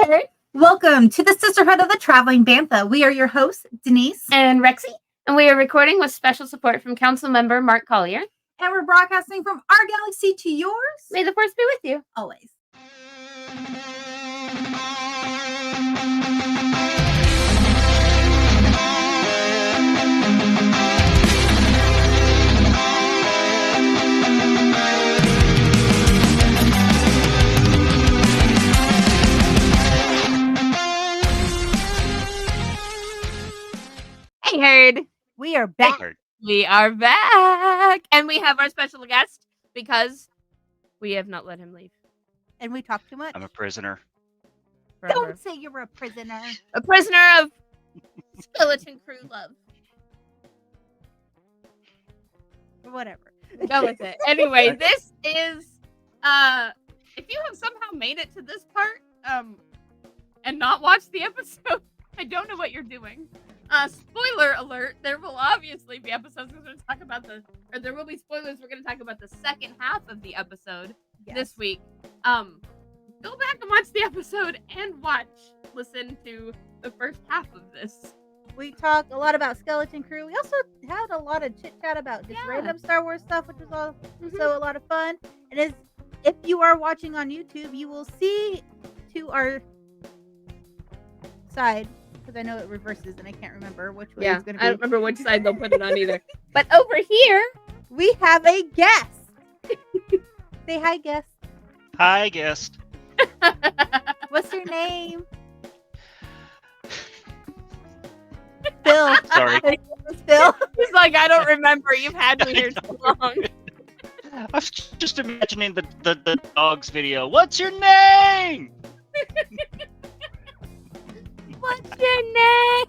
Hey! Welcome to the Sisterhood of the Traveling Bantha. We are your hosts, Denise and Rexy, and we are recording with special support from Council Member Mark Collier. And we're broadcasting from our galaxy to yours. May the force be with you. Always. Hey, Herd. We are back. We are back. And we have our special guest because we have not let him leave. And we talk too much. I'm a prisoner. Forever. Don't say you're a prisoner. A prisoner of skeleton crew love. Whatever. Go with it. Anyway, this is if you have somehow made it to this part and not watched the episode, I don't know what you're doing. Spoiler alert, there will obviously be episodes we're going to talk about there will be spoilers. We're going to talk about the second half of the episode this week. Go back and watch the episode and listen to the first half of this. We talk a lot about Skeleton Crew. We also had a lot of chit chat about just random Star Wars stuff, which was also a lot of fun. And if you are watching on YouTube, you will see to our side, because I know it reverses and I can't remember which way it's going to be. I don't remember which side they'll put it on either. But over here, we have a guest. Say hi, guest. Hi, guest. What's your name? Phil. Sorry. Phil. He's like, I don't remember. You've had me here too long. I was just imagining the dog's video. What's your name? What's your name?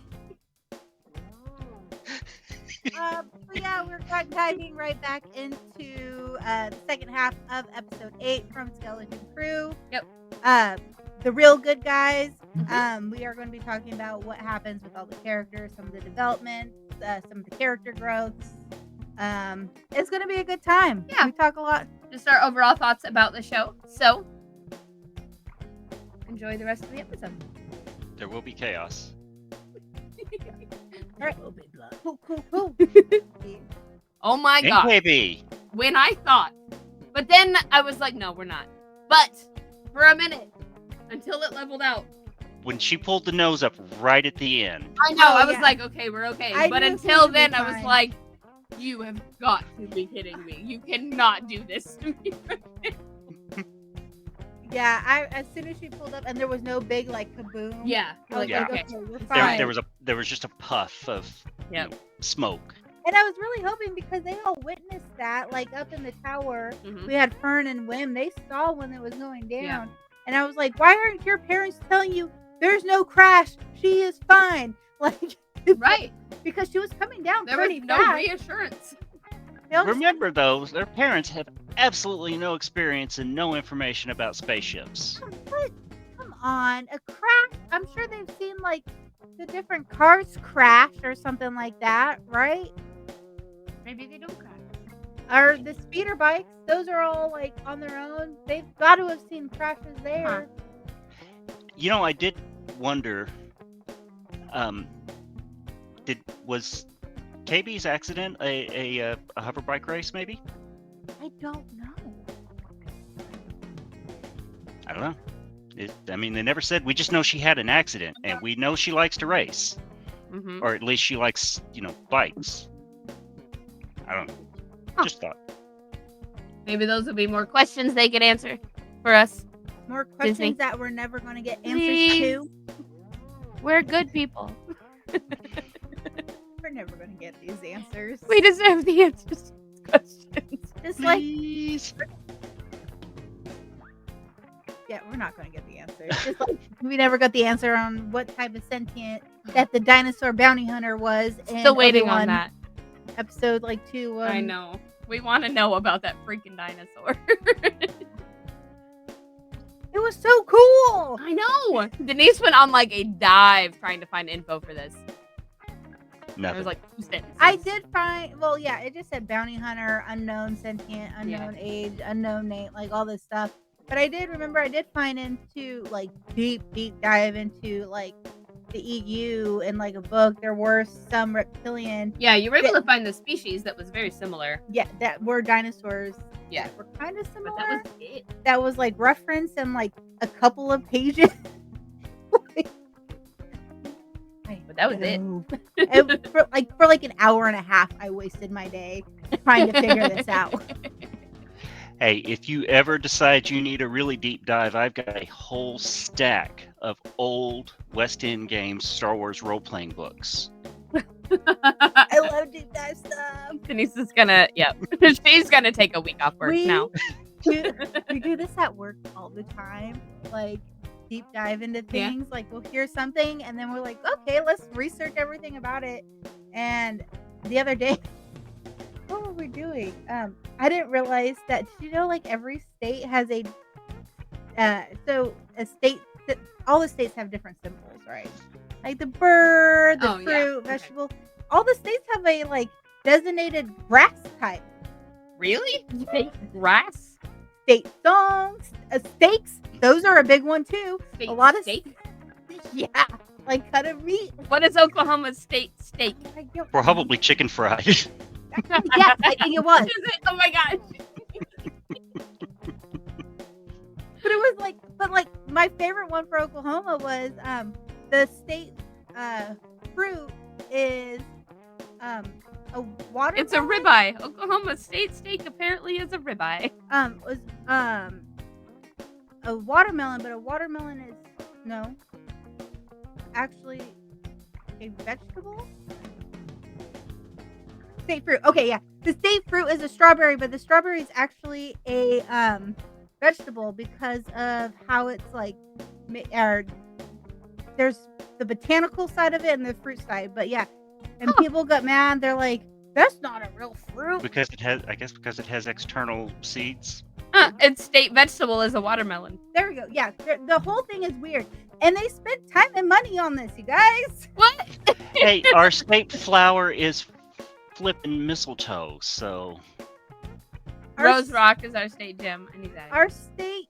We're diving right back into the second half of episode 8 from Skeleton Crew. Yep. The real good guys. We are going to be talking about what happens with all the characters, some of the developments, some of the character growths. It's going to be a good time. Yeah. We talk a lot. Just our overall thoughts about the show. So, enjoy the rest of the episode. There will be chaos. All right. Cool. Oh my god. KB. When I thought. But then I was like, no, we're not. But for a minute, until it leveled out. When she pulled the nose up right at the end. I know, I was like, okay, we're okay. But until then, I was fine. like, you have got to be kidding me. You cannot do this to me. Yeah, as soon as she pulled up and there was no big kaboom. Yeah. I was Yeah. like, okay, we're fine. There was just a puff of smoke. And I was really hoping, because they all witnessed that, up in the tower. Mhm. We had Fern and Wim. They saw when it was going down. Yeah. And I was like, why aren't your parents telling you there's no crash? She is fine. Right. Because she was coming down There was pretty no fast. reassurance. They all just- Remember, though, their parents have absolutely no experience and no information about spaceships. Come on. A crash? I'm sure they've seen, the different cars crash or something like that, right? Maybe they don't crash. Or the speeder bikes, those are all on their own. They've got to have seen crashes there. I did wonder, was KB's accident a hover bike race, maybe? I don't know. I don't know. They never said. We just know she had an accident, and we know she likes to race. Mm-hmm. Or at least she likes, bikes. I don't know. Just thought. Maybe those would be more questions they could answer for us. More questions Disney. that we're never going to get answers Please. to. We're good people. We're never going to get these answers. We deserve the answers to these questions. Just Please. yeah, we're not going to get the answers. Just we never got the answer on what type of sentient that the dinosaur bounty hunter was. Still waiting on Obi-Wan that. Episode 2. I know. We want to know about that freaking dinosaur. It was so cool. I know. Denise went on a dive trying to find info for this. Nothing. It was 2 sentences. I did find, it just said bounty hunter, unknown sentient, unknown age, unknown name, all this stuff. But I did find into like deep dive into like the EU and like a book. There were some reptilian, Yeah, you were able to find the species that was very similar. yeah, that were dinosaurs. Yeah. That were kind of similar. But that was it. That was like referenced in like a couple of pages. But that was it. And for like an hour and a half, I wasted my day trying to figure this out. Hey, if you ever decide you need a really deep dive, I've got a whole stack of old West End Games Star Wars role-playing books. I love deep dive stuff. Denise is gonna, she's gonna take a week off work now. We do this at work all the time. Like, deep dive into things. Like, we'll hear something, and then we're like, okay, let's research everything about it. And the other day, what were we doing? I didn't realize that. Did you know, like, every state has a all the states have different symbols, right? Like the bird, the fruit, vegetable. Okay. All the states have a like designated grass type. Really? State grass? State songs, steaks. Those are a big one too. State a lot of steak? Yeah, like cut of meat. What is Oklahoma's state steak? Probably chicken fried. Yes, I think it was. Is it? Oh my gosh. But it was like, my favorite one for Oklahoma was the state fruit is a watermelon. It's a ribeye. Oklahoma state steak apparently is a ribeye. Was a watermelon, but a watermelon is actually a vegetable. State fruit. Okay, yeah. The state fruit is a strawberry, but the strawberry is actually a vegetable because of how it's like there's the botanical side of it and the fruit side. But yeah, and people got mad. They're like, "That's not a real fruit." Because it has external seeds. Its state vegetable is a watermelon. There we go. Yeah, the whole thing is weird, and they spent time and money on this, you guys. What? Hey, our state flower is flipping mistletoe, so. Rose Rock is our state gem. I need that. Our state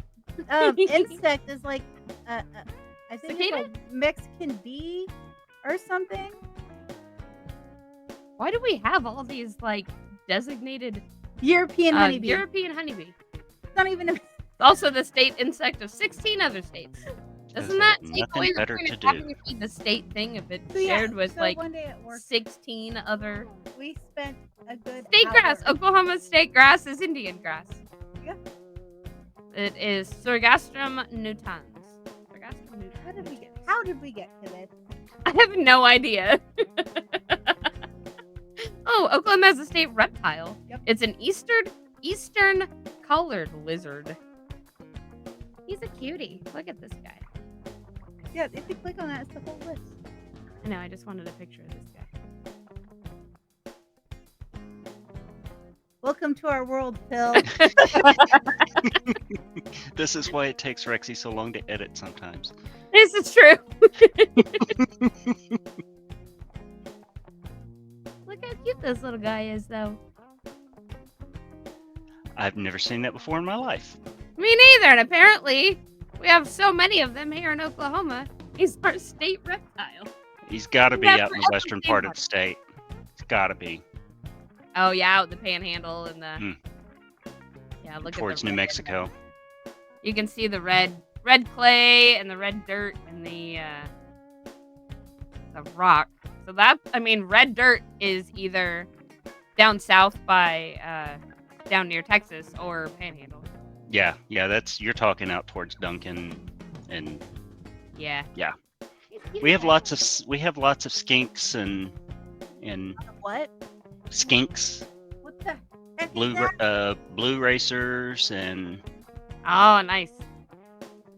insect is like, I think it's a Mexican bee or something. Why do we have all these like designated European honeybee? European honeybee. It's not even. Also, the state insect of 16 other states. Doesn't that take away the better point to of do. having to be the state thing if it's shared with like one day at work, 16 other? We spent a good state hour. grass. Oklahoma's state grass is Indian grass. Yeah. It is Sorghastrum nutans. How did we get to this? I have no idea. Oh, Oklahoma has a state reptile. Yep. It's an eastern colored lizard. He's a cutie. Look at this guy. Yeah, if you click on that, it's the whole list. I know, I just wanted a picture of this guy. Welcome to our world, Phil. This is why it takes Rexy so long to edit sometimes. This is true. Look how cute this little guy is, though. I've never seen that before in my life. Me neither, and apparently we have so many of them here in Oklahoma. He's our state reptile. He's got to be out in the western part of the state. It's got to be. Oh yeah, out in the Panhandle and the yeah, look towards at the New Mexico. You can see the red clay and the red dirt and the rock. So that, I mean, red dirt is either down south by down near Texas or Panhandle. Yeah, you're talking out towards Duncan and yeah. We have lots of skinks and What? Skinks. What the heck is that? Blue racers and Oh, nice.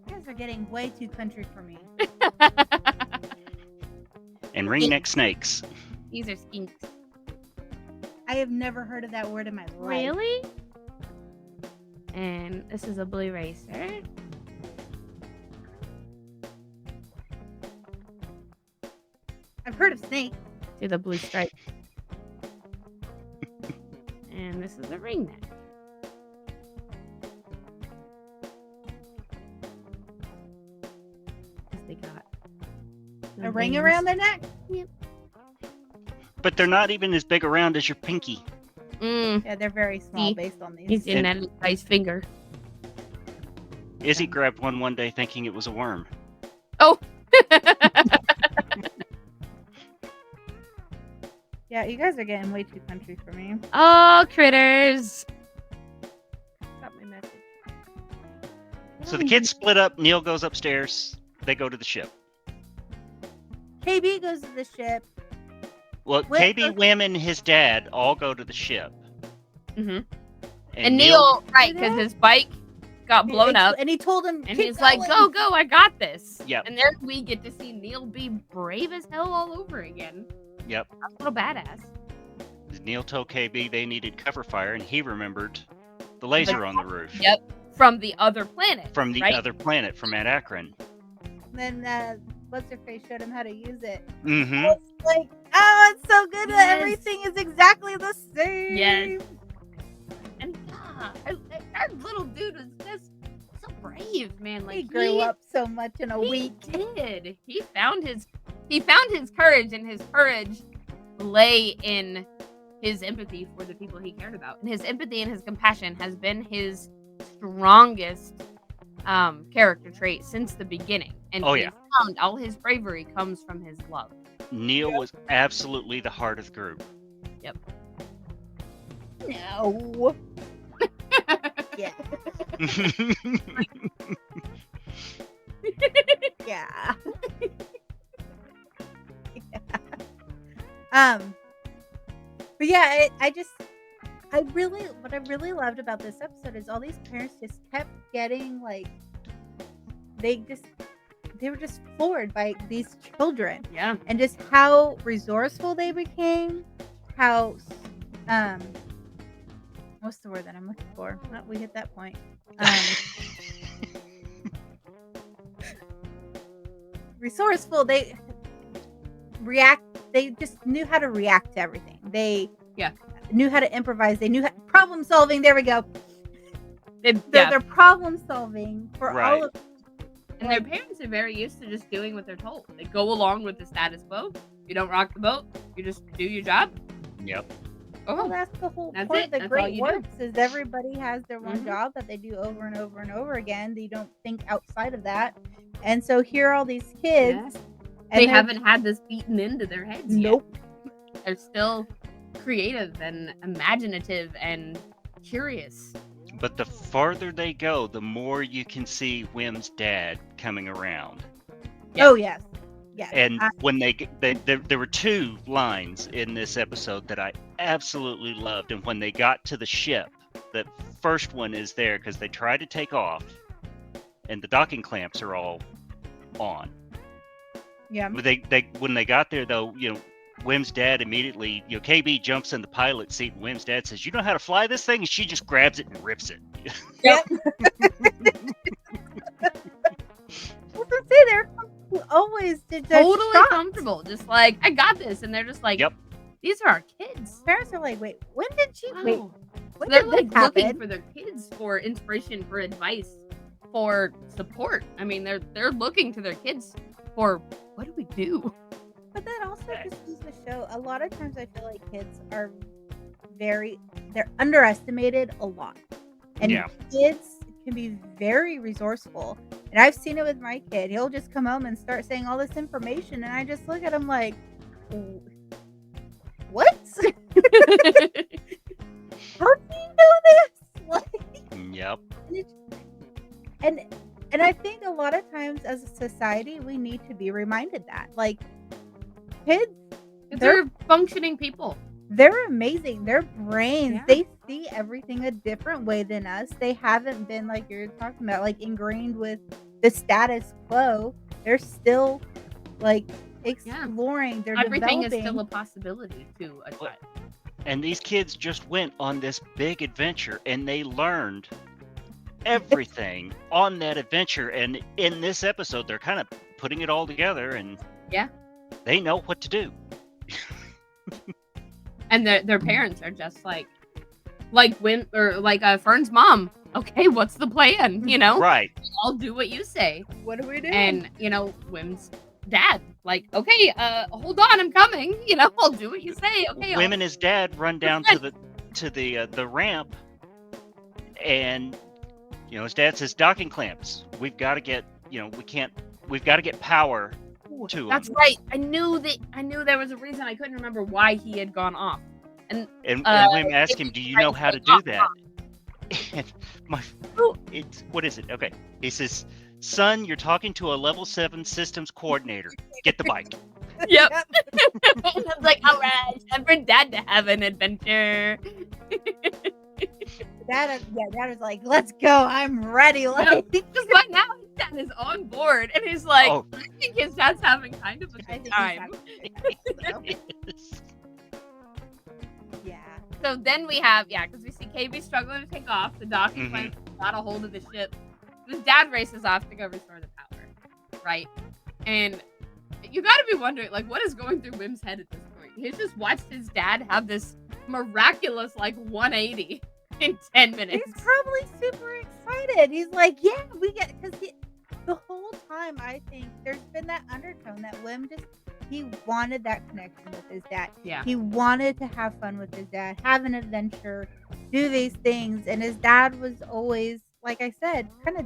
You guys are getting way too country for me. and ringneck snakes. These are skinks. I have never heard of that word in my life. Really? And this is a blue racer. I've heard of snake. See the blue stripe. And this is a ringneck. A ring around their neck? But they're not even as big around as your pinky. Yeah, they're very small See? based on these. He's in that guy's finger. Izzy grabbed one day thinking it was a worm. Oh. Yeah, you guys are getting way too country for me. Oh, critters. Got my message. So the kids split up. Neil goes upstairs. They go to the ship. KB goes to the ship. Well, Wim KB, goes- Wim, and his dad all go to the ship. Mm-hmm. And Neil, right, because his bike got blown up. And he told him, And "Keep he's like, going." go, I got this. Yep. And there we get to see Neil be brave as hell all over again. Yep. A little badass. Neil told KB they needed cover fire, and he remembered the laser on the roof. Yep. From the other planet. From the right? other planet, from Mount Akron. Then what's her face showed him how to use it. Mm-hmm. I was like, oh, it's so good that Yes. everything is exactly the same. Yes. And that little dude was just so brave, man. Like He grew up so much in a He week. did. He found his courage, and his courage lay in his empathy for the people he cared about. And his empathy and his compassion has been his strongest character trait since the beginning. And Oh, he yeah. found all his bravery comes from his love. Neil was absolutely the heart of the group. No. Yeah. Yeah. Yeah. But yeah, what I really loved about this episode is all these parents just kept getting like, they were just floored by these children Yeah. and just how resourceful they became, how what's the word that I'm looking for? Oh, we hit that point. Resourceful. They just knew how to react to everything. They knew how to improvise. They knew problem solving. There we go. They're problem solving for Right. all of. And their parents are very used to just doing what they're told. They go along with the status quo. You don't rock the boat. You just do your job. Yep. Well, Oh, that's the whole That's point it. of the That's all great you do. works is everybody has their one Mhm. job that they do over and over and over again. You don't think outside of that. And so here are all these kids. yes. And They they're- haven't had this beaten into their heads yet. Nope. They're still creative and imaginative and curious. But the farther they go, the more you can see Wim's dad coming around. Yeah. Oh yes. Yes. And when there were two lines in this episode that I absolutely loved. And when they got to the ship, the first one is there because they try to take off, and the docking clamps are all on. Yeah. But when they got there, though, Wim's dad immediately, KB jumps in the pilot seat, and Wim's dad says, "You know how to fly this thing?" And she just grabs it and rips it. Yep. I was gonna say they're always did their Totally shots. comfortable. Just like, I got this. And they're just like, Yep. These are our kids. Parents are like, wait, when did she? Wait, Wow. when They're did like this looking happen? for their kids for inspiration, for advice, for support. I mean, they're looking to their kids for, what do we do? But that also just goes to show a lot of times I feel like kids are they're underestimated a lot. And Yeah. kids can be very resourceful. And I've seen it with my kid. He'll just come home and start saying all this information and I just look at him like, what? How do you know this? Like, Yep. and I think a lot of times as a society we need to be reminded that. Like kids, They're functioning people. they're amazing. Their brains, Yeah. they see everything a different way than us. They haven't been like you're talking about, like ingrained with the status quo. They're still like exploring. They're Everything is developing. still a possibility to a child. And these kids just went on this big adventure, and they learned everything on that adventure. And in this episode, they're kind of putting it all together, and Yeah. they know what to do. And their parents are just like Fern's mom. Okay, what's the plan? You know, Right. I'll do what you say. What are we doing? And Wim's dad. Like, okay, hold on, I'm coming. You know, I'll do what you say. Okay, Wim and his dad run down to the ramp, and his dad says, docking clamps. We've got to get we've got to get power to them. That's right. I knew there was a reason. I couldn't remember why he had gone off. And Wim asked him, do you know how to do that? And what is it? Okay. He says, son, you're talking to a level 7 systems coordinator. Get the bike. Yep. And I was like, all right, time for dad to have an adventure. Dad is like, let's go. I'm ready. Like, just by now, his dad is on board, and he's like, I think his dad's having kind of a good time. Yeah. So then we have, because we see KB struggling to take off. The docking clamp got a hold of the ship. His dad races off to go restore the power, right? And you got to be wondering, like, what is going through Wim's head at this point? He's just watched his dad have this miraculous, like, 180 in 10 minutes. He's probably super excited. He's like, yeah, we get, because the whole time, I think there's been that undertone that Wim he wanted that connection with his dad. Yeah. He wanted to have fun with his dad, have an adventure, do these things. And his dad was always, like I said, kind of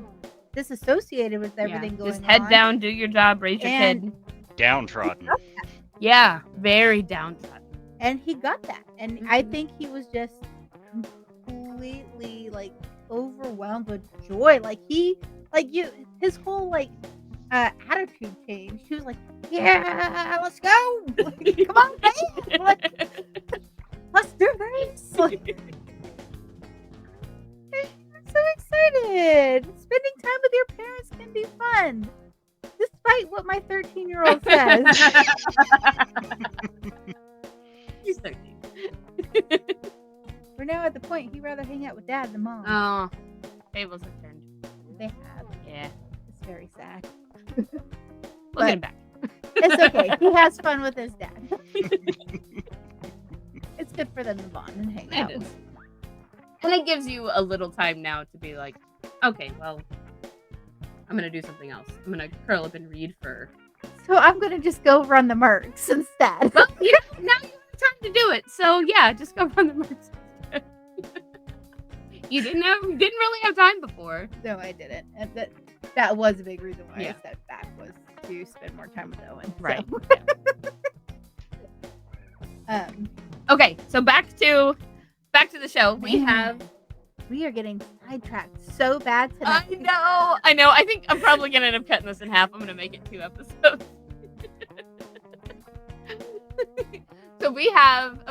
disassociated with everything going on. Just head down, do your job, raise your kid. Downtrodden. Yeah, very downtrodden. And he got that. And I think he was just completely, like, overwhelmed with joy. Like, his whole, like, attitude changed. He was like, yeah, let's go. Like, come on, man. Like, let's do this. Like, I'm so excited. Spending time with your parents can be fun. Despite what my 13-year-old says. He's 13. We're now at the point he'd rather hang out with dad than mom. Oh, tables have turned. They have. Yeah. It's very sad. We'll get him back. It's okay. He has fun with his dad. It's good for them to bond and hang out. It is. And it gives you a little time now to be like, okay, well, I'm going to do something else. I'm going to curl up and read for... So I'm going to just go run the Mercs instead. Well, now you have time to do it. So yeah, just go run the Mercs instead. You didn't really have time before. No, I didn't. And that was a big reason why Yeah. I stepped back, was to spend more time with Owen. Right. So. Okay, so back to the show. We are getting sidetracked so bad tonight. I know. I think I'm probably gonna end up cutting this in half. I'm gonna make it 2 episodes. So we have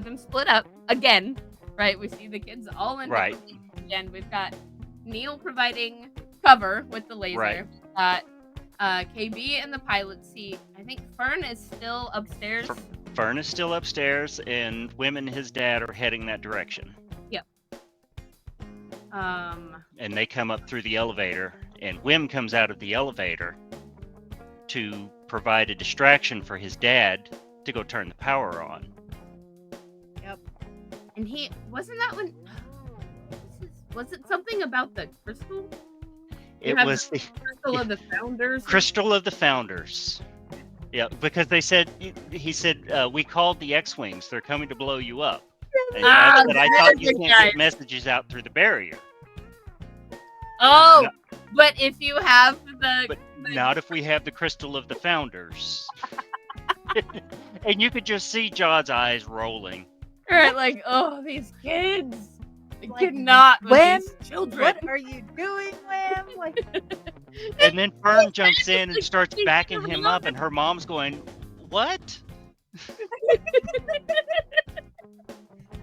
them split up again, right? We see the kids all in Right. Again, we've got Neil providing cover with the laser. Right. We've got KB in the pilot seat. I think Fern is still upstairs. Fern is still upstairs, and Wim and his dad are heading that direction. Yep. And they come up through the elevator, and Wim comes out of the elevator to provide a distraction for his dad to go turn the power on. Yep. And he wasn't that when was it something about the crystal? It was the Crystal of the Founders. Crystal of the Founders. Yeah, because he said, we called the X-Wings. They're coming to blow you up. And I thought you can't get messages out through the barrier. Oh, No. But if you have But not if we have the Crystal of the Founders. And you could just see John's eyes rolling. Right, like, oh, these kids. I Like, cannot with Wim, these children. what are you doing, Wim? Like, And then Fern jumps in and starts backing him up, and her mom's going, what?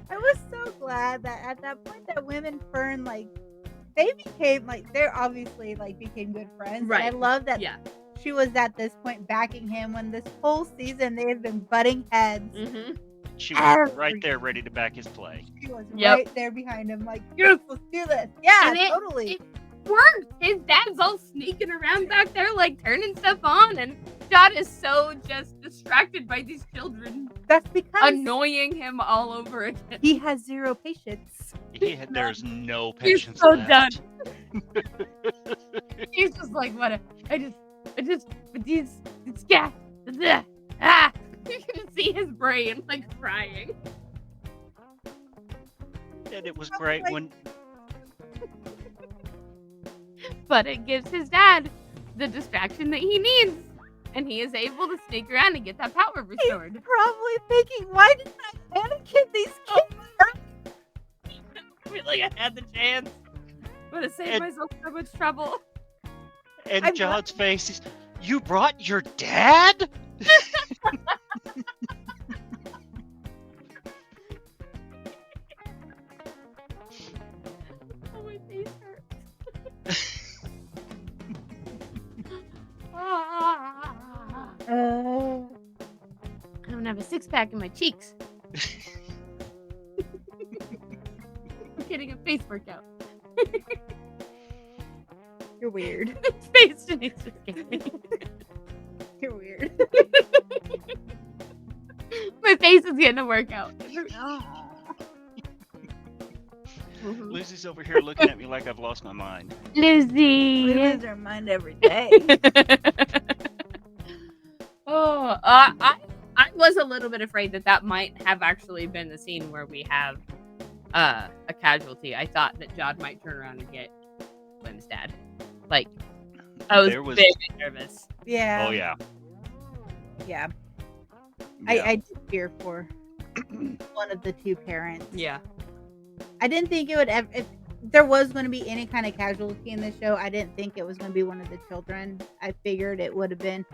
I was so glad that at that point that Wim and Fern, like, they became, like, they're obviously, like, became good friends. Right. And I love that Yeah. she was at this point backing him when this whole season they had been butting heads. Mm-hmm. She was right there ready to back his play. She was Yep. right there behind him, like, yes, let's do this. Yeah, And totally. it worked. His dad's all sneaking around back there, like, turning stuff on, and John is so just distracted by these children That's because annoying him all over again. he has zero patience. There's no He's patience so left. done. He's just like, what? I just, but these Scat. Ah. You can see his brain like crying. And it was great when But it gives his dad the distraction that he needs. And he is able to sneak around and get that power restored. He's probably thinking, why didn't I Anakin these kids? I feel like I had the chance. Would have saved myself so much trouble. and John's face is, you brought your dad? Oh, my face hurts. I don't have a six-pack in my cheeks. I'm getting a face workout. You're weird. Face Denise is getting. You're weird. My face is getting a workout. Lucy's over here looking at me like I've lost my mind. Lizzie. We lose our mind every day. Oh, I was a little bit afraid that might have actually been the scene where we have a casualty. I thought that Jod might turn around and get Lynn's dad. Like, I was very nervous. Yeah. Oh, yeah. Yeah. I did fear for one of the two parents. Yeah. I didn't think it would ever. If there was going to be any kind of casualty in the show, I didn't think it was going to be one of the children. I figured it would have been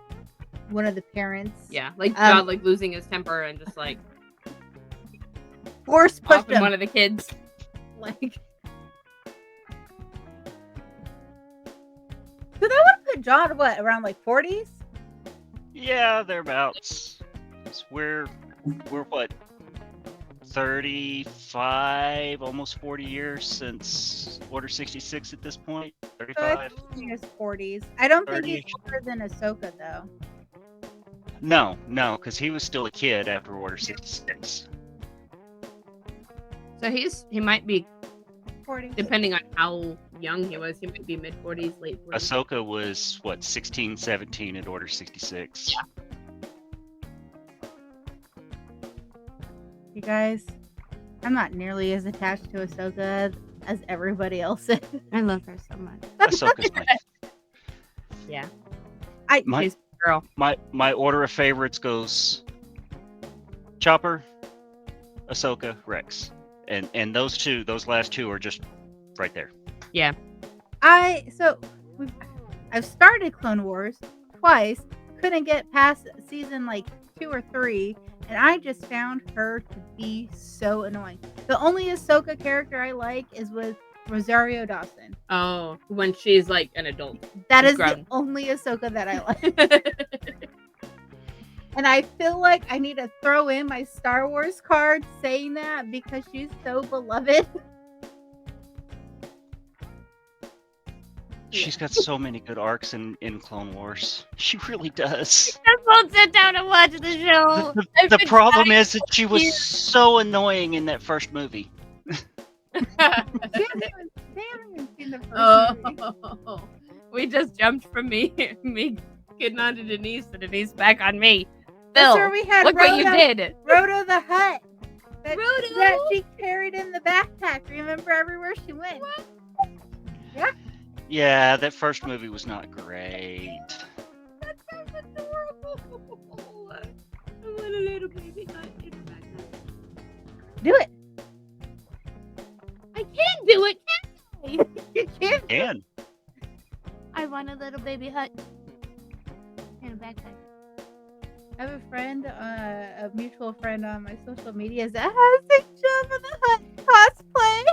one of the parents. Yeah, like Jod, like losing his temper and just like force pushed him. One of the kids. Like, so that would have put John around like 40s? Yeah, thereabouts. We're what, 35, almost 40 years since Order 66 at this point? 35? I think it's 40s. I don't think 30-ish. he's older than Ahsoka, though. No, because he was still a kid after Order 66. So he might be 40. depending on how young he was. He might be mid 40s, late 40s. Ahsoka was, what, 16, 17 at Order 66. Yeah. You guys, I'm not nearly as attached to Ahsoka as everybody else is. I love her so much. Ahsoka's Yeah. my girl. My order of favorites goes Chopper, Ahsoka, Rex. And those last two are just right there. Yeah. I've started Clone Wars twice, couldn't get past season like 2 or 3, and I just found her to be so annoying. The only Ahsoka character I like is with Rosario Dawson. Oh, when she's like an adult. That She's is grown. the only Ahsoka that I like. And I feel like I need to throw in my Star Wars card saying that because she's so beloved. She's got so many good arcs in Clone Wars. She really does. I won't sit down and watch the show. The problem is that she was so annoying in that first movie. They haven't even seen the first movie. We just jumped from me getting on to Denise to Denise back on me. That's Phil, where we had look what you did. Rhoda the Hutt. Rhoda? That she carried in the backpack. Remember everywhere she went. Yeah. Yeah, that first movie was not great. That sounds adorable. I want a little baby Hutt in the backpack. Do it. I can do it, can I? You can't. And I want a little baby Hutt in a backpack. I have a friend, a mutual friend on my social media that has a Jabba the Hutt cosplay.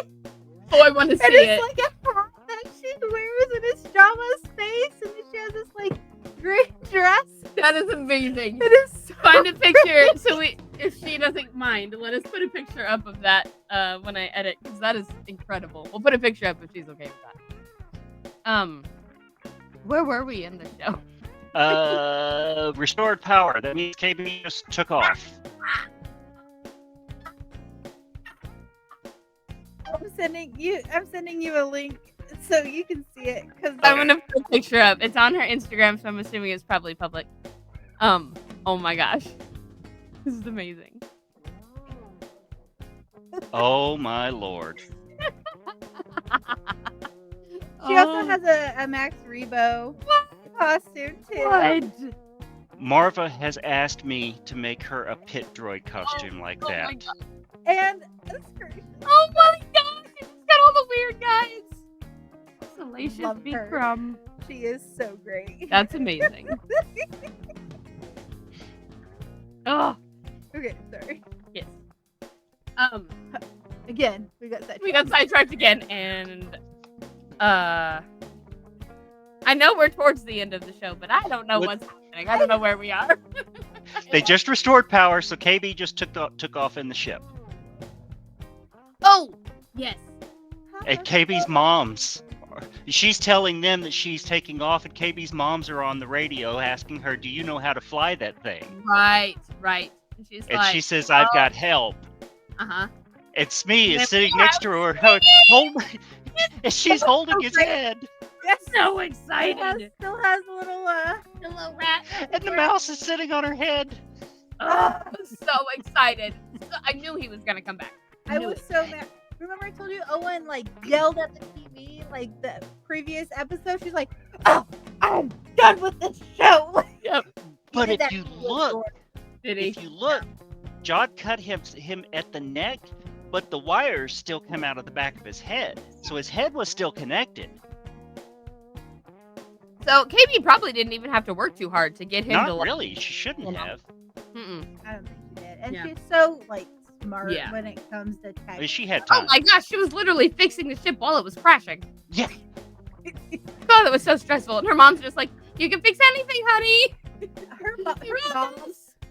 Oh, I want to see And it. it's like a hat that she wears and it's Jabba's face and she has this like green dress. That is amazing. It is so Find a picture pretty. so if she doesn't mind, let us put a picture up of that when I edit, because that is incredible. We'll put a picture up if she's okay with that. Where were we in the show? restored power. That means KB just took off. I'm sending you a link so you can see it because I'm gonna put a picture up. It's on her Instagram, so I'm assuming it's probably public. Oh my gosh. This is amazing. Oh my lord. She also has a Max Rebo costume too. What? Marva has asked me to make her a pit droid costume like Oh my that. God. And a skirt. Oh my gosh! She's got all the weird guys. Salacious Love B. her. Crumb. She is so great. That's amazing. Oh, Okay, sorry. yes. Again, we got sidetracked. We got sidetracked again, and I know we're towards the end of the show, but I don't know what's happening. I don't know where we are. They just restored power, so KB just took off in the ship. Oh, yes. And KB's moms, she's telling them that she's taking off, and KB's moms are on the radio asking her, "Do you know how to fly that thing?" Right. And she's And like, she says, "I've got help." uh-huh. It's me is Then sitting we next to her, and she's holding his head, Yes. So It excited. still has a little Hello, rat. and the mouse is sitting on her head. Oh, I was so excited. I knew he was gonna come back. I knew was it. so mad. Remember I told you Owen like yelled at the TV like the previous episode? She's like, "Oh, I'm done with this show." Yep. But did if that you to look, George. Did he? if you look, Jod cut him at the neck, but the wires still come out of the back of his head, so his head was still connected. So KB probably didn't even have to work too hard to get him to Not like. really. She shouldn't Hold on. have. Mm-mm. I don't think she did. And Yeah. she's so like smart Yeah. when it comes to tech. I mean, she had Oh time. my gosh, she was literally fixing the ship while it was crashing. Yeah. God, that was so stressful. And her mom's just like, "You can fix anything, honey."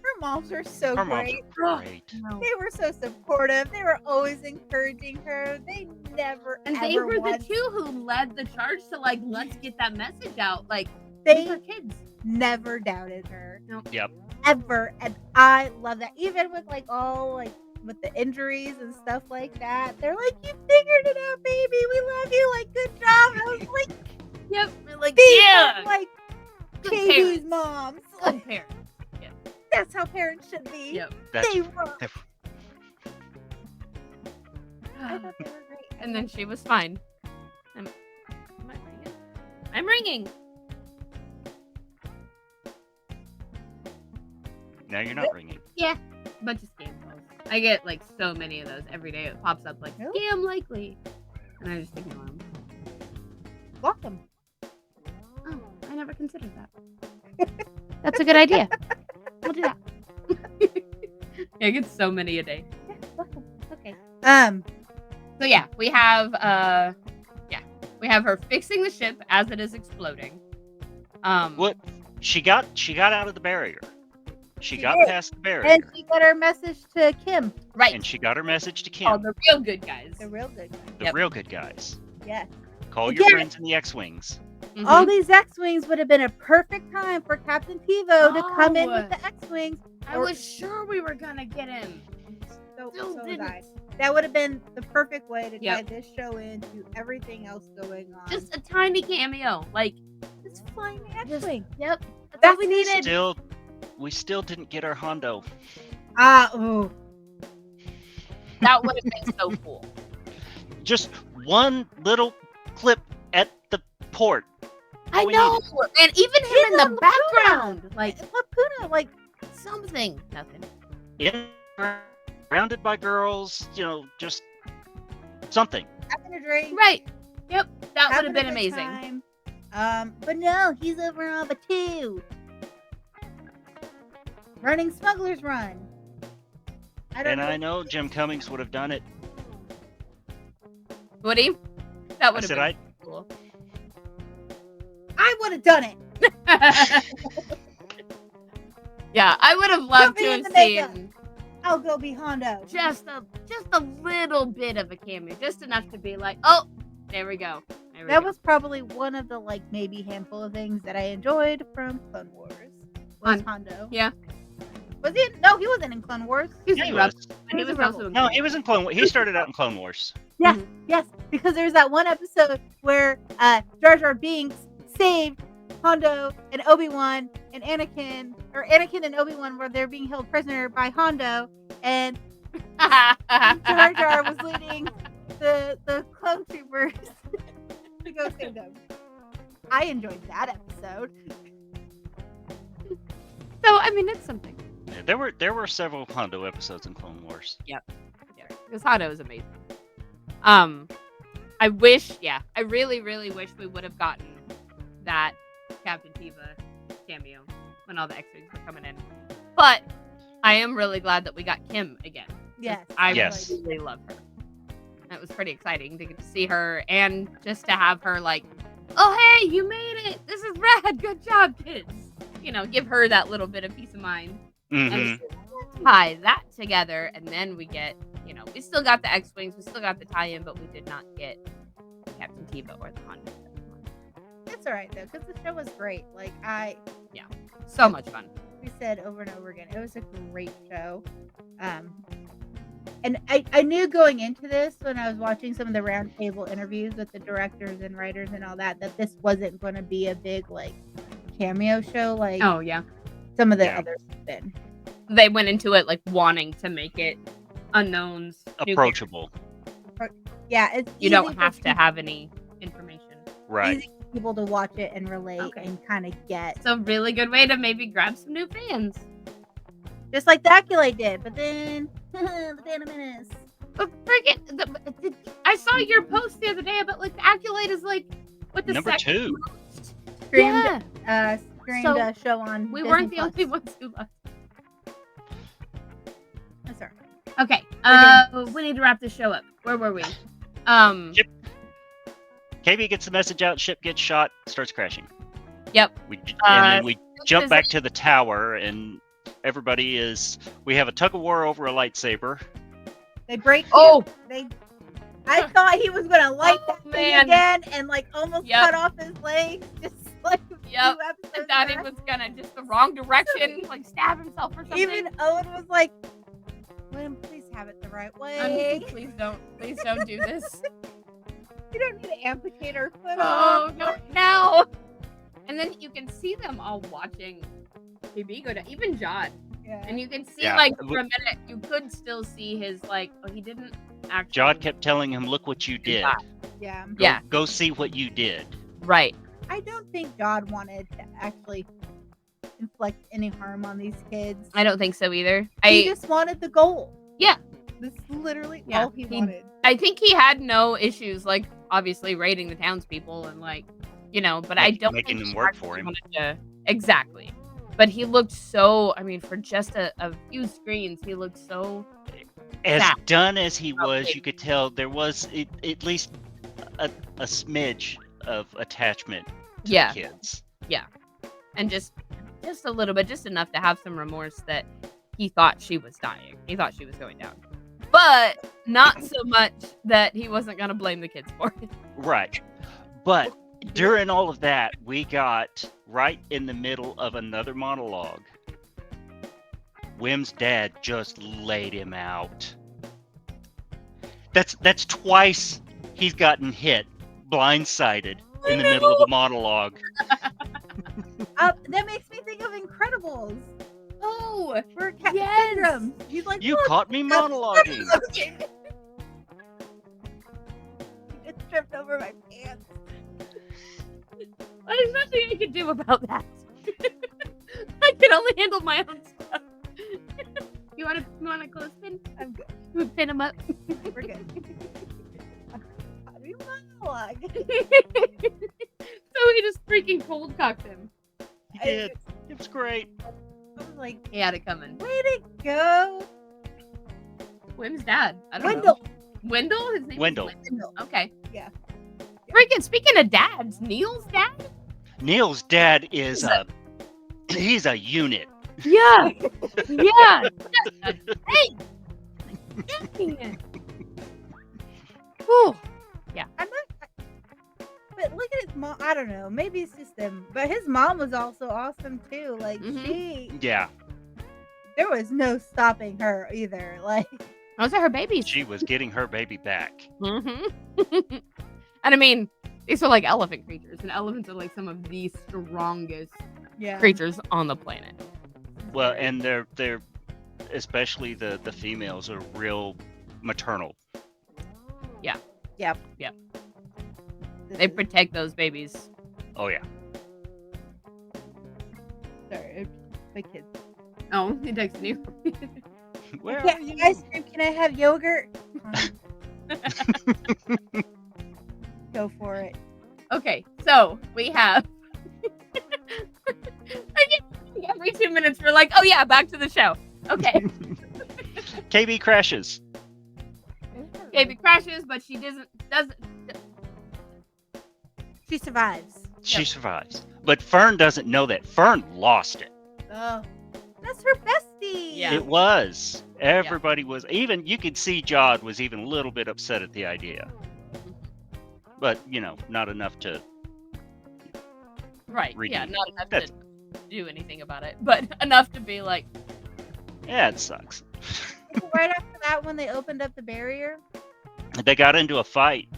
Her moms are so Her moms great. are great. They were so supportive. They were always encouraging her. They never And ever they were the once- two who led the charge to like, let's get that message out. Like, They these are kids. never doubted her. Yep. Ever. And I love that. Even with like all like with the injuries and stuff like that. They're like, "You figured it out, baby. We love you. Like, good job." And I was like, Yep. We're like, these yeah. are like Good KB's parents. moms. Good parents. That's how parents should be. Yep. That's They were. that- I thought they were great. And then she was fine. Am I ringing? I'm ringing. now you're not ringing. Bunch of scam calls. I get like so many of those every day. It pops up like Really? scam likely, and I just ignore them. Block them. Oh, I never considered that. That's a good idea. We'll do that. I get so many a day. Yeah, block them. Okay. Um, So yeah, we have her fixing the ship as it is exploding. What? She got out of the barrier. She got did. past the barrier, and she got her message to Kim. Right. and she got her message to Kim. Oh, the real good guys. The real good guy. The Yep. real good guys. Yes. Call your Yeah. friends in the X-wings. Mhm. All these X-Wings would have been a perfect time for Captain TiVo to come in Oh. with the X-Wings. I was sure we were gonna get him. So Still was didn't. I. That would have been the perfect way to tie Yep. this show into everything else going on. Just a tiny cameo. Like, Just flying the Just- X-Wing. yep. That's That's all we needed. We still didn't get our Hondo. Oh. That would have been so cool. Just one little clip at the port. I we know. And even him in He's the on background. Like, Lapuna, like, something. Nothing. Surrounded by girls, just something. having a drink. Right. Yep. That would having have been a good amazing. time. But no, he's over on Batu. Running Smuggler's Run. And I know Jim Cummings would have done it. Would he? That I would have said been I cool. I would have done it. Yeah, I would have loved Put me to in have the makeup. seen I'll go be Hondo. just a little bit of a cameo, just enough to be like, oh, there we go. There we That go. was probably one of the like maybe handful of things that I enjoyed from Clone Wars. Was Hondo? Yeah. Was he? No, he wasn't in Clone Wars. He was Yeah, in he Rebels, was. but he He was was a also in No, he was in Clone Wars. He started out in Clone Wars. Yes, Mhm. yes, because there's that one episode where Jar Jar Binks saved Hondo and Obi-Wan and Anakin and Obi-Wan where they're being held prisoner by Hondo, and Jar Jar was leading the clone troopers to go save them. I enjoyed that episode. So I mean, it's something. Yeah, there were several Hondo episodes in Clone Wars. Yeah, because Hondo is amazing. I really, really wish we would have gotten that Captain Teva cameo when all the X-Wings were coming in. But I am really glad that we got Kim again. Yes. I Yes. really love her. That was pretty exciting to get to see her and just to have her like, oh, hey, you made it. This is rad. Good job, kids. You know, give her that little bit of peace of mind. Mm-hmm. And tie that together, and then we get, you know, we still got the X-Wings, we still got the tie-in, but we did not get Captain Teva or the Hondo. It's alright though, because the show was great. Like So much fun. we said over and over again, it was a great show. And I knew going into this when I was watching some of the roundtable interviews with the directors and writers and all that this wasn't going to be a big like cameo show like Oh yeah, some of the Yeah. others have been. they went into it like wanting to make it unknowns, new Approachable. Yeah, it's You easy don't for have to have any information. Right. easy for people to watch it and relate Okay. and kind of get It's a really good way to maybe grab some new fans. just like the Acolyte did, but then the Phantom Menace. But friggin', I saw your post the other day about like the Acolyte is like what the Number second 2. most. Streamed, Yeah, streamed So, a show on we Disney weren't the Plus. only ones who loved. That's all right. Okay, we need to wrap this show up. Where were we? Yep. KB gets the message out, ship gets shot, starts crashing. Yep. And then we jump is back to the tower, and we have a tug of war over a lightsaber. They break. Oh! I thought he was gonna light that thing man. again and like almost Yep. cut off his legs, just like a few Yep. I episodes thought he back. was gonna just the wrong direction, like stab himself or something. Even Owen was like, "William, please have it the right way. Please don't do this. You don't need to amputate her foot Oh off." no, no! And then you can see them all watching BB go down, even John. Yeah. And you can see, Yeah. like, for a minute, you could still see his, like, oh, he didn't actually. Jod kept telling him, "Look what you did. Yeah. Yeah. Go see what you did." Right. I don't think God wanted to actually inflict any harm on these kids. I don't think so either. He just wanted the goal. Yeah. This is literally Yeah. all he wanted. I think he had no issues, like, obviously raiding the townspeople and, like, you know, but I don't Making think them he work actually for him. wanted to- Exactly. But he looked so, I mean, for just a few screens, he looked so. As Yeah. done as he was, Okay. you could tell there was at least a smidge of attachment to Yeah. the kids. And just a little bit, just enough to have some remorse that he thought she was dying. He thought she was going down. But not so much that he wasn't going to blame the kids for it. Right. But during all of that, we got right in the middle of another monologue. Wim's dad just laid him out. That's twice he's gotten hit, blindsided in the middle of a monologue. That makes me think of Incredibles. Oh, Where Captain Yes. Syndrome. He's like, You "Look, caught me monologuing. he just tripped over my pants." there's nothing I can do about that. I can only handle my own stuff. You want a clothespin? I'm good. You would pin him up. We're good. How do you monologue? So he just freaking cold cocked him. He did. It was great. I was like, He had it coming. way to go. Wim's dad. I don't Wendell. know. Wendell? His name Wendell. is Wendell. Okay. Yeah. Freaking speaking of dads, Neil's dad? Neil's dad is he's a unit. Yeah. Yeah. Hey. Dang it. Whew. I'm not. But look at his mom. I don't know. Maybe it's just them. But his mom was also awesome too. Like Mhm. Yeah, there was no stopping her either. Like Those are her babies. she was getting her baby back. Mm-hmm. And I mean, These are like elephant creatures, and elephants are like some of the strongest Yeah. creatures on the planet. Well, and they're especially the females are real maternal. They protect those babies. Oh yeah. Sorry, my kids. Oh, he texted you. Where Yeah, are you? ice cream. Can I have yogurt? Go for it. Okay, so we have. Every 2 minutes, we're like, oh yeah, back to the show. Okay. KB crashes. Baby crashes, but she doesn't. She survives. She survives. But Fern doesn't know that. Fern lost it. Oh, that's her bestie. Yeah. It was. Everybody was. Even you could see Jod was even a little bit upset at the idea. But, not enough to. Right. Redeem. Yeah, not enough That's- to do anything about it, but enough to be like, Yeah, it sucks. Right after that, when they opened up the barrier, They got into a fight.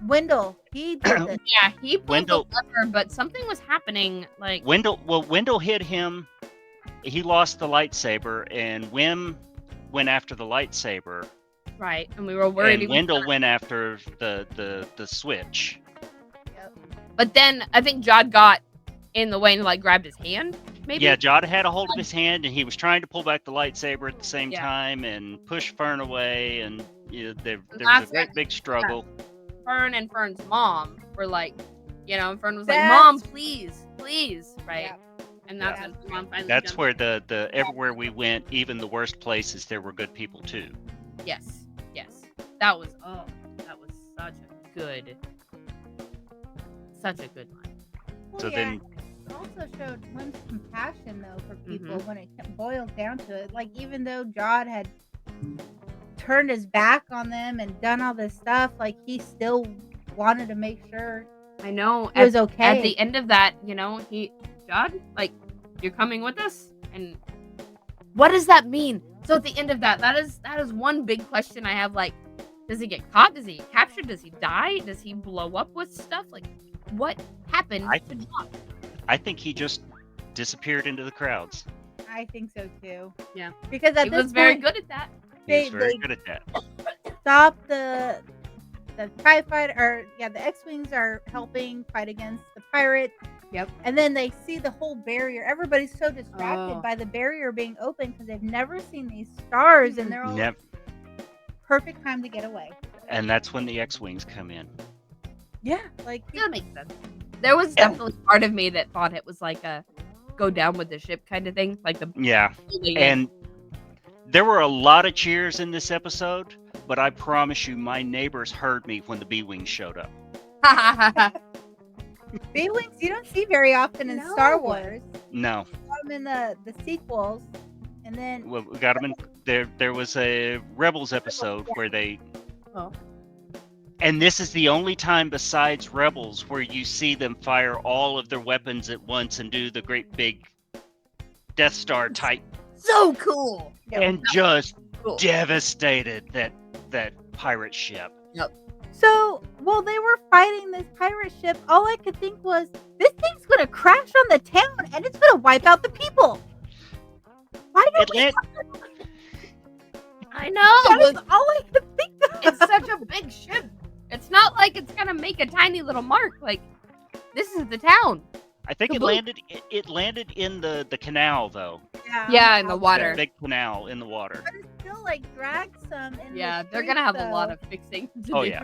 Wendell, he did it. yeah, he pulled Wendell- the lever, but something was happening. Like, Wendell hit him. He lost the lightsaber, and Wim went after the lightsaber. right, and we were worried. And he was Wendell gonna- went after the switch. But then I think Jod got in the way and like grabbed his hand. Maybe. Yeah, Jod had a hold of his hand, and he was trying to pull back the lightsaber at the same Yeah. time and push Fern away, and there was a That's great right. big struggle. Fern and Fern's mom were like, and Fern was like, That's- "Mom, please, right?" Yeah. And that's Yeah. when Mom finally. That's jumped. where the everywhere we went, even the worst places, there were good people too. Yes. That was such a good line. Well, So yeah, then- it also showed Wim's compassion, though, for people Mm-hmm. when it boiled down to it. Like, even though Jod had turned his back on them and done all this stuff, like, he still wanted to make sure I know. it was okay. At the end of that, Jod, like, you're coming with us, and what does that mean? So at the end of that is one big question I have. Like, does he get caught? Does he get captured? Does he die? Does he blow up with stuff? Like, what happened to Jod? I think he just disappeared into the crowds. I think so, too. Yeah. Because at He this was very point, good at that. He was They- very they- good at that. stopped the TIE fighter, or the X-Wings are helping fight against the pirates. Yep. And then they see the whole barrier. Everybody's so distracted Oh. by the barrier being open because they've never seen these stars, and they're all Nev- perfect time to get away. and that's when the X-wings come in. Yeah, like That makes sense. There was definitely part of me that thought it was like a go down with the ship kind of thing, like the Yeah, and there were a lot of cheers in this episode, but I promise you, my neighbors heard me when the B-wings showed up. B-wings you don't see very often in No. Star Wars. No, Saw them in the sequels, and then we got them in there. There was a Rebels episode where they. Oh. And this is the only time besides Rebels where you see them fire all of their weapons at once and do the great big Death Star type so cool. and just Cool. devastated that pirate ship. so while they were fighting this pirate ship, all I could think was, this thing's gonna crash on the town and it's gonna wipe out the people. Why don't we? I know. That was all I could think of. It's such a big ship. It's not like it's gonna make a tiny little mark. Like, this is the town. I think it Kaboom. landed. It landed in the canal though. Yeah, in the The water. big canal in the water. But it still like dragged some. In the Yeah, they're gonna have streets, a lot though. of fixing to Oh, do. yeah.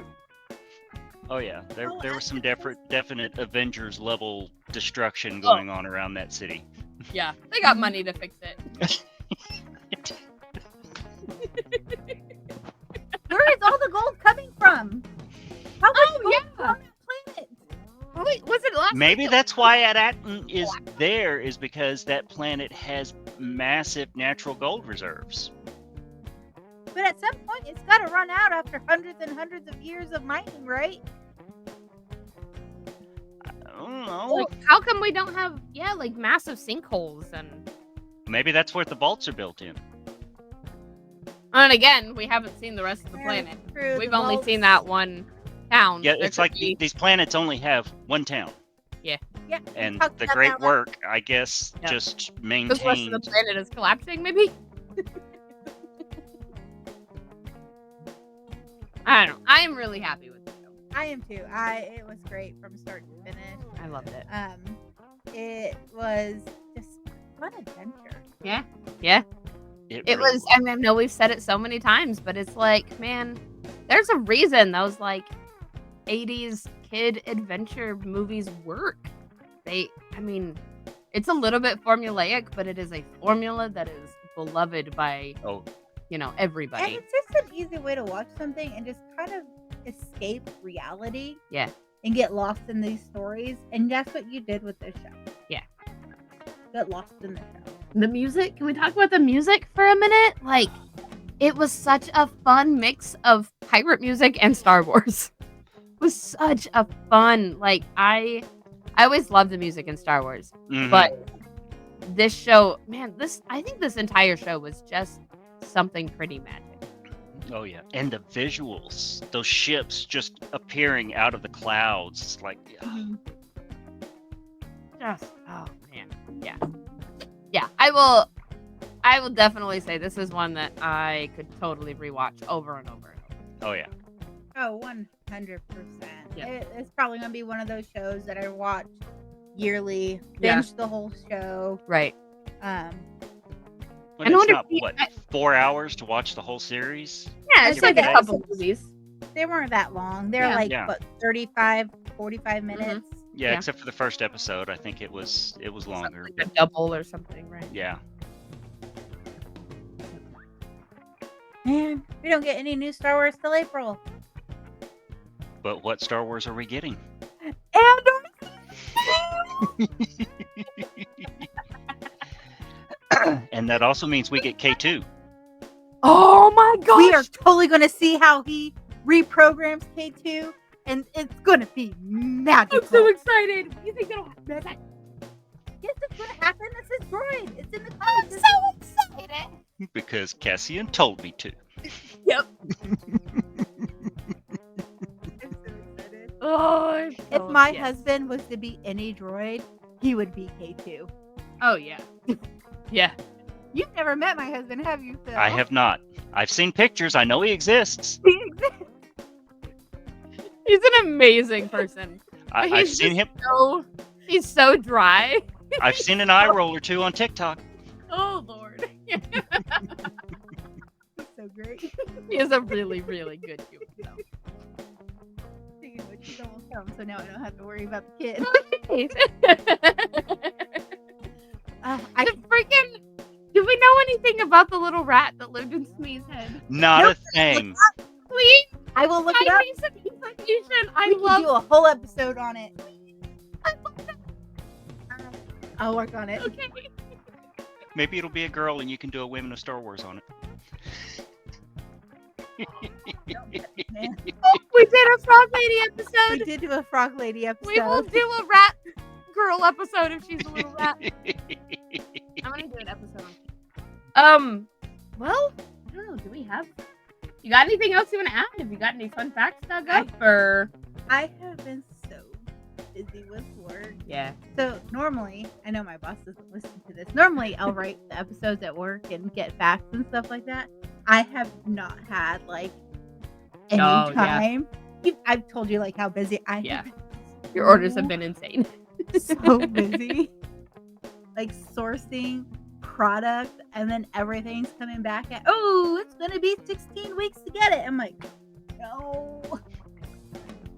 Oh yeah, there Oh, there was some definite Avengers level destruction Oh. going on around that city. Yeah, they got money to fix it. Where is all the gold coming from? How much Oh, gold yeah. on that planet? Oh, wait, was it last Maybe week? that's why Adatton is there, is because that planet has massive natural gold reserves. But at some point, it's got to run out after hundreds and hundreds of years of mining, right? I don't know. Well, how come we don't have like massive sinkholes and Maybe that's where the vaults are built in. and again we haven't seen the rest of the Yeah, planet. True, We've the only vaults- seen that one towns. Yeah, There it's could like be- these planets only have one town. Yeah. we And talked the about great that last- work, I guess, Yeah. just the rest of the maintained. planet is collapsing, maybe. I don't know. I am really happy with the show. I am too. It was great from start to finish. I loved it. It was just a fun adventure. Yeah. It It really was. I mean, I know we've said it so many times, but it's like, man, there's a reason those like 80s kid adventure movies work. I mean, it's a little bit formulaic, but it is a formula that is beloved by, Oh, And everybody. it's just an easy way to watch something and just kind of escape reality. Yeah. And get lost in these stories. And that's what you did with this show. Yeah. Get lost in the show. The music, can we talk about the music for a minute? Like, it was such a fun mix of pirate music and Star Wars. It was such a fun, like, I always loved the music in Star Wars, mhm. but this show, man, I think this entire show was just something pretty magic. Oh yeah, and the visuals, those ships just appearing out of the clouds. It's like, Just, oh man, yeah. I will definitely say this is one that I could totally rewatch over and over. oh yeah. Oh, 100%. Yeah. It's probably going to be one of those shows that I watch yearly, Yeah. binge the whole show. Right. When I it's wonder not, if 4 hours to watch the whole series? Yeah, I'd it's say like a that couple it's- movies. They weren't that long. They're Yeah. like, Yeah. what, 35, 45 minutes? Yeah, Yeah. except for the first episode. I think it was longer. Like a double or something, right? Yeah. Man, we don't get any new Star Wars till April. But what Star Wars are we getting? And And that also means we get K2. Oh my gosh! we are totally going to see how he reprograms K2, and it's going to be magical. I'm so excited. You think that'll happen? Yes, it's going to happen. It's his droid. It's in the I'm cards. so excited. Because Cassian told me to. Yep. I'm so excited. Oh, If my husband was to be any droid, he would be K2. Oh yeah. Yeah. You've never met my husband, have you, Phil? I have not. I've seen pictures. I know he exists. He exists. He's an amazing person. I've He's seen him. So he's so dry. I've seen an eye roll or two on TikTok. Oh Lord. He's so great. He is a really, really good human. though. Speaking of which, he's almost come, so now I don't have to worry about the kid. Do we know anything about the little rat that lived in Smee's head? Not Nope. a thing. Please, I will look it up. me some information. I We can love do a whole episode on it. I love that. I'll work on it. Okay. Maybe it'll be a girl and you can do a Women of Star Wars on it. Man. We did a Frog Lady We episode. did do a Frog Lady episode. We will do a rat girl episode if she's a little rat. I'm gonna do an episode on. Well, I don't know. Do we have? You got anything else you want to add? Have you got any fun facts dug up? Or I have been so busy with work. yeah. So normally, I know my boss doesn't listen to this. Normally, I'll write the episodes at work and get facts and stuff like that. I have not had like any Oh, yeah. time. I've told you like how busy I Yeah. have. Your orders have been insane. So busy. Like sourcing product, and then everything's coming back at, oh, it's gonna be 16 weeks to get it. I'm like, no.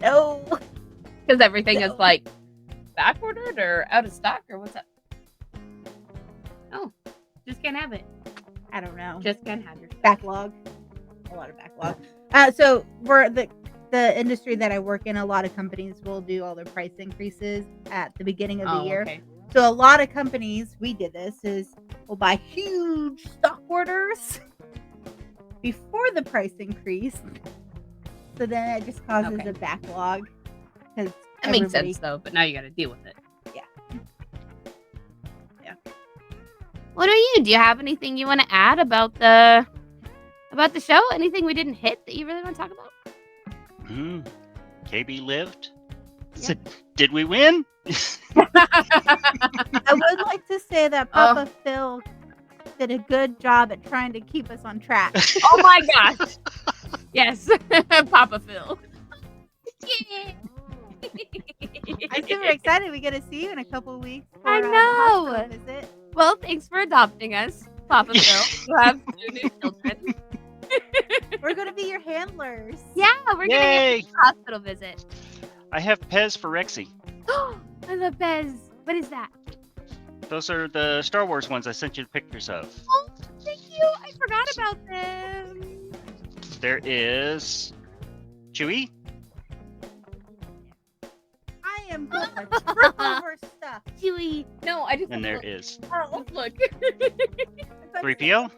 Because everything is No. like back ordered or out of stock or what's up? Oh, just can't have it. I don't know. Just can't have your stuff. Backlog. A lot of backlog. So for the industry that I work in, a lot of companies will do all their price increases at the beginning of the year. Okay. So a lot of companies, we did this, is we'll buy huge stock orders before the price increase. So then it just causes Okay. a backlog. Because That makes sense though, but now you got to deal with it. Yeah. What are you? Do you have anything you want to add about the show? Anything we didn't hit that you really want to talk about? KB lived. So, did we win? I would like to say that Papa Phil did a good job at trying to keep us on track. Oh my gosh. Yes. Papa Phil. Yeah. I'm super excited. We get to see you in a couple of weeks. For, I the know. hospital visit. Well, thanks for adopting us, Papa Phil. You have 2 new children. We're gonna be your handlers. Yeah, we're gonna Yay! get a hospital visit. I have Pez for Rexy. I love Bez. What is that? Those are the Star Wars ones I sent you pictures of. Oh, thank you. I forgot about them. There is Chewie. I am going to trip over stuff. Chewy. No, I just. And there is Oh, Look. 3PO.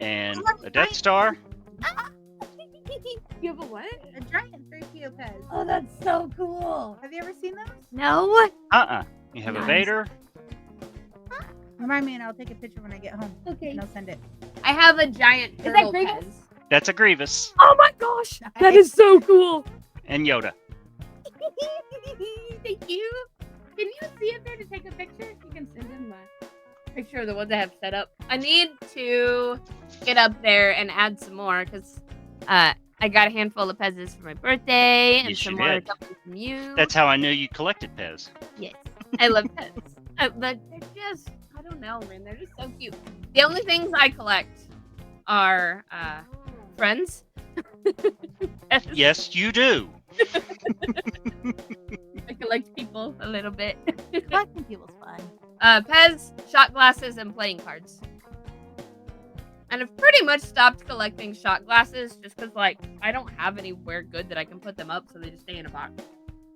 And a Death Star. You have a what? a giant 3PO Pez. Oh, that's so cool. Have you ever seen those? No. You have a Nice. Vader. Remind me, and I'll take a picture when I get home. Okay. And I'll send it. I have a giant Is that turtle Grievous? Pez. That's a Grievous. Oh my gosh, that is so cool. And Yoda. Thank you. Can you see if there to take a picture? You can send him a picture of the ones I have set up. I need to get up there and add some more because I got a handful of Pez's for my birthday and Yes, some you more did. coming from you. That's how I knew you collected Pez. Yes, I love Pez. But they're just, I don't know, man. They're just so cute. The only things I collect are friends. Pez. Yes, you do. I collect people a little bit. Collecting people's fun. Pez, shot glasses, and playing cards. And I've pretty much stopped collecting shot glasses just because, like, I don't have anywhere good that I can put them up, so they just stay in a box.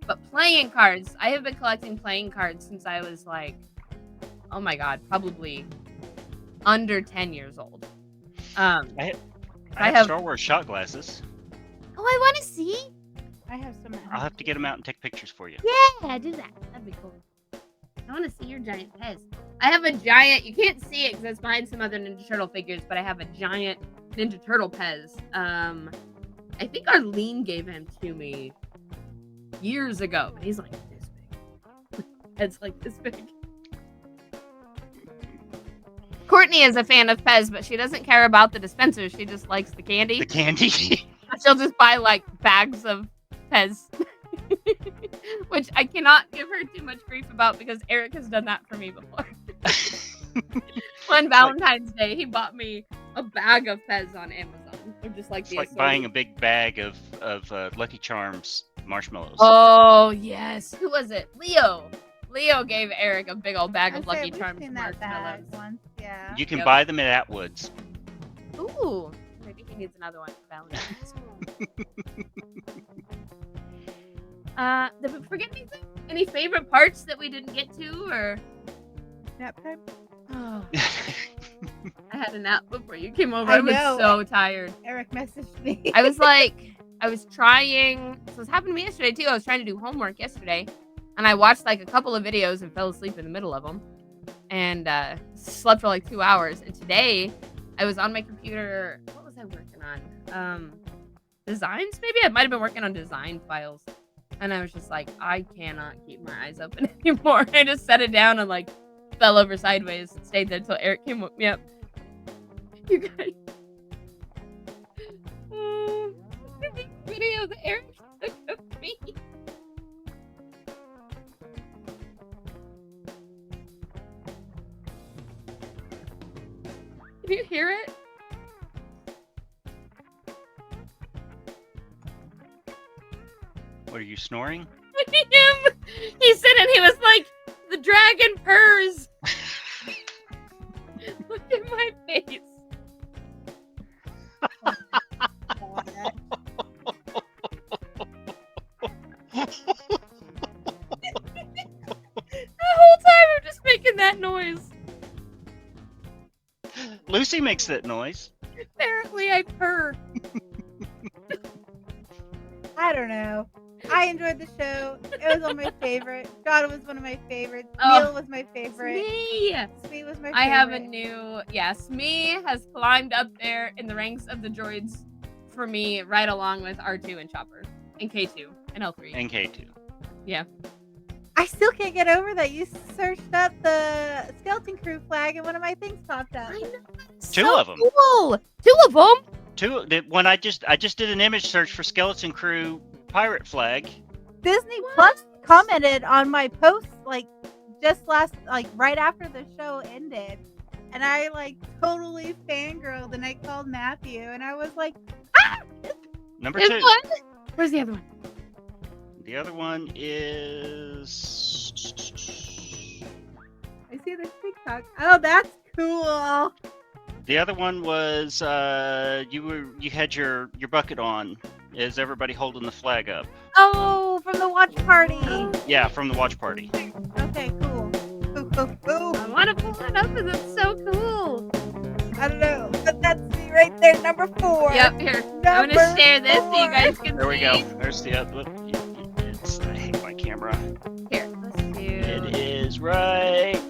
But playing cards, I have been collecting playing cards since I was, like, oh my god, probably under 10 years old. I have have- Star Wars shot glasses. Oh, I want to see? I have some at home. I'll have to get them out and take pictures for you. Yeah, do that. That'd be cool. I want to see your giant Pez. I have a giant, you can't see it because it's behind some other Ninja Turtle figures, but I have a giant Ninja Turtle Pez. I think Arlene gave him to me years ago, and he's like this big. It's like this big. Courtney is a fan of Pez, but she doesn't care about the dispensers. She just likes the candy. The candy. She'll just buy like bags of Pez. Which I cannot give her too much grief about because Eric has done that for me before. On Valentine's Day, he bought me a bag of Pez on Amazon. They're just like It's the like buying a big bag of Lucky Charms marshmallows. Oh yes, who was it? Leo. Leo gave Eric a big old bag of I'd Lucky say we've Charms seen that bag marshmallows. once. Yeah. You can Yep. buy them at Atwoods. Ooh, maybe he needs another one for Valentine's. Did we forget anything? Any favorite parts that we didn't get to, or? Nap time? Oh, I had a nap before you came over. I I was know. so tired. Eric messaged me. I was like, I was trying. So this happened to me yesterday too. I was trying to do homework yesterday, and I watched like a couple of videos and fell asleep in the middle of them, and slept for like 2 hours. And today, I was on my computer. What was I working on? Designs maybe. I might have been working on design files, and I was just like, I cannot keep my eyes open anymore. I just set it down and like fell over sideways and stayed there until Eric came woke me up. You guys. This video that Eric took of me. Can you hear it? What are you snoring? Him. He said it. He was like, the dragon purrs. Look at my face. The whole time I'm just making that noise. Lucy makes that noise. Apparently I purr. I don't know. I enjoyed the show. It was one of my favorites. John was one of my favorites. Oh, Neil was my favorite. Me. Smee was my favorite. I have a new, Smee has climbed up there in the ranks of the droids for me right along with R2 and Chopper and K2 and L3. And K2. Yeah. I still can't get over that you searched up the Skeleton Crew flag and one of my things popped up. I know. Two of 'em. Cool. 2 of them. When I just did an image search for Skeleton Crew pirate flag. Disney Plus commented on my post right after the show ended, and I totally fangirled, and I called Matthew, and I was like, ah! Number There's 2. one. Where's the other one? The other one is. I see the TikTok. Oh, that's cool. The other one was you had your bucket on. Is everybody holding the flag up? Oh, from the watch party. Yeah, from the watch party. Okay, cool. Cool. I want to pull that up because it's so cool. I don't know, but that's me right there, number 4. Yep, here. I'm going to share this so you guys can see. There we go. There's the other. I hate my camera. Here, let's do. It is right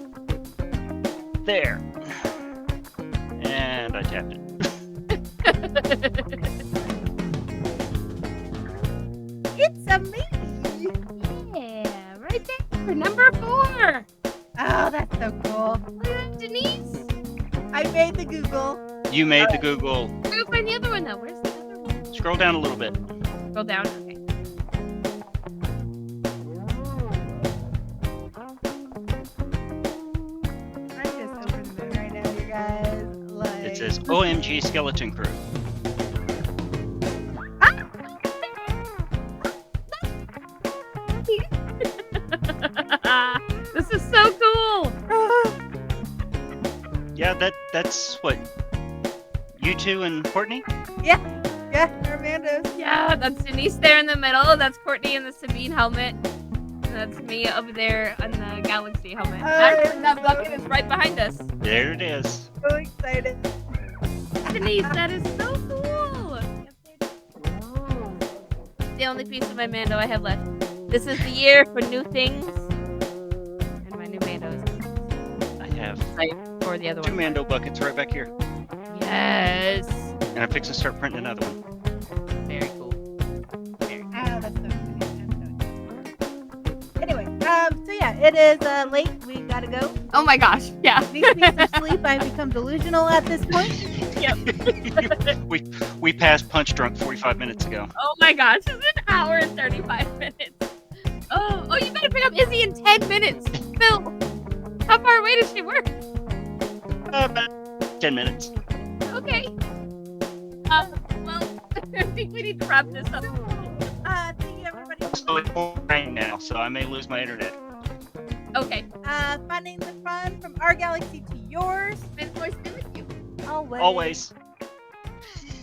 there. And I tapped it. It's a me. Yeah, right there. For number 4. Oh, that's so cool. Look at that, Denise. I made the Google. You made the Google. Go find the other one though. Where's the other one? Scroll down a little bit. Scroll down. Okay. I just opened it right now, you guys. It says OMG Skeleton Crew. This is so cool. Yeah, that's what. You two and Courtney? Yeah, Armando's. Yeah, that's Denise there in the middle. That's Courtney in the Sabine helmet. And that's me over there on the Galaxy helmet. Actually, that bucket is right behind us. There it is. So excited. Denise, that is so cool. The only piece of my Mando I have left. This is the year for new things. And my new Mando is I have for the other 2 one. Mando buckets right back here. Yes. And I'm fixing to start printing another one. Very cool. Oh, that's so funny. Anyway, so yeah, it is late. We gotta go. Oh my gosh. Yeah. Needs some sleep. I've become delusional at this point. Yep. We passed Punch Drunk 45 minutes ago. Oh my gosh. It's an hour and 35 minutes. Oh, you gotta pick up Izzy in 10 minutes. Phil, how far away does she work? About 10 minutes. Okay. Well, I think we need to wrap this up. Thank you, everybody. So it's pouring now, so I may lose my internet. Okay. Finding the fun from our galaxy to yours. May the force be with you. Always. Always.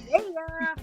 Yeah.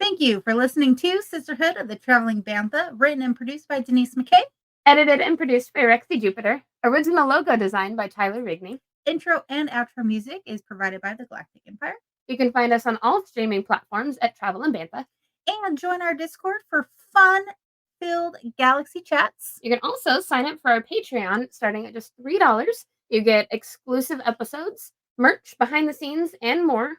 Thank you for listening to Sisterhood of the Traveling Bantha, written and produced by Denise McKay. Edited and produced by Rexy Jupiter. Original logo design by Tyler Rigney. Intro and outro music is provided by the Galactic Empire. You can find us on all streaming platforms at Travel and Bantha. And join our Discord for fun-filled galaxy chats. You can also sign up for our Patreon starting at just $3. You get exclusive episodes, merch, behind the scenes, and more.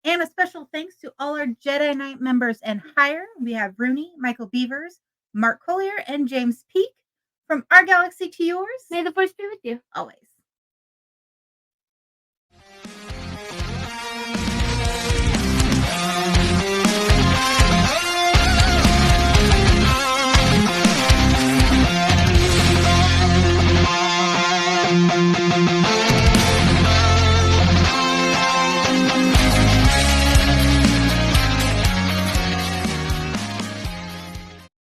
And a special thanks to all our Jedi Knight members and higher. We have Rooney, Michael Beavers, Mark Collier, and James Peake. From our galaxy to yours. May the force be with you. Always.